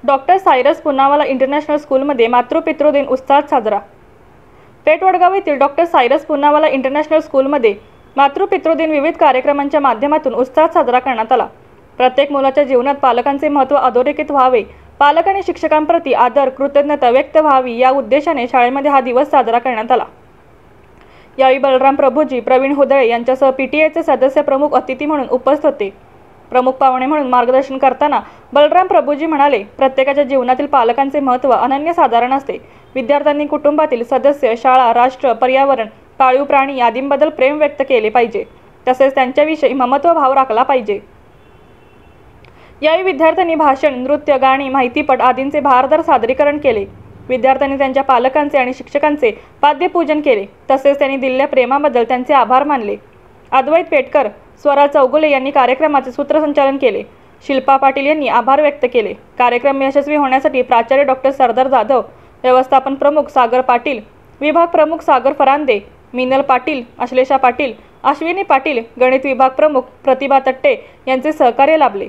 Doctor Cyrus Poonawalla international स्कूलमध्ये मातृपितृ दिन उत्साहात साजरा। पेठ वडगाव येथील डॉक्टर सायरस पुनावाला इंटरनॅशनल स्कूलमध्ये मातृपितृ दिन विविध कार्यक्रमांच्या माध्यमातून उत्साहात साजरा करण्यात आला। प्रत्येक मुलाच्या जीवनात पालकांचे महत्त्व अधोरेखित व्हावे, पालक आणि शिक्षकांप्रती आदर, कृतज्ञता व्यक्त व्हावी या उद्देशाने शाळेमध्ये हा दिवस साजरा करण्यात आला। यावेळी बलराम प्रभूजी, प्रवीण हुदळे यांच्यासह पीटीआयचे सदस्य प्रमुख अतिथी म्हणून उपस्थित होते। प्रमुख पाहुणे म्हणून मार्गदर्शन करताना बलराम प्रभूजी म्हणाले, प्रत्येकाच्या जीवनातील पालकांचे महत्त्व अनन्यसाधारण असते। विद्यार्थ्यांनी कुटुंबातील सदस्य, शाळा, राष्ट्र, पर्यावरण, पाळीव प्राणी आदींबद्दल प्रेम व्यक्त केले पाहिजे, तसेच त्यांच्याविषयी ममत्व भाव राखला पाहिजे। यावेळी विद्यार्थ्यांनी भाषण, नृत्य, गाणी, माहितीपट आदींचे भारदार सादरीकरण केले। विद्यार्थ्यांनी त्यांच्या पालकांचे आणि शिक्षकांचे पाद्यपूजन केले, तसेच त्यांनी दिलेल्या प्रेमाबद्दल त्यांचे आभार मानले। अद्वैत पेटकर, स्वरा चौगुले यांनी कार्यक्रमाचे सूत्रसंचालन केले। शिल्पा पाटील यांनी आभार व्यक्त केले। कार्यक्रम यशस्वी होण्यासाठी प्राचार्य डॉक्टर सरदार जाधव, व्यवस्थापन प्रमुख सागर पाटील, विभाग प्रमुख सागर फरांदे, मिनल पाटील, अश्लेषा पाटील, अश्विनी पाटील, गणित विभाग प्रमुख प्रतिभा तट्टे यांचे सहकार्य लाभले।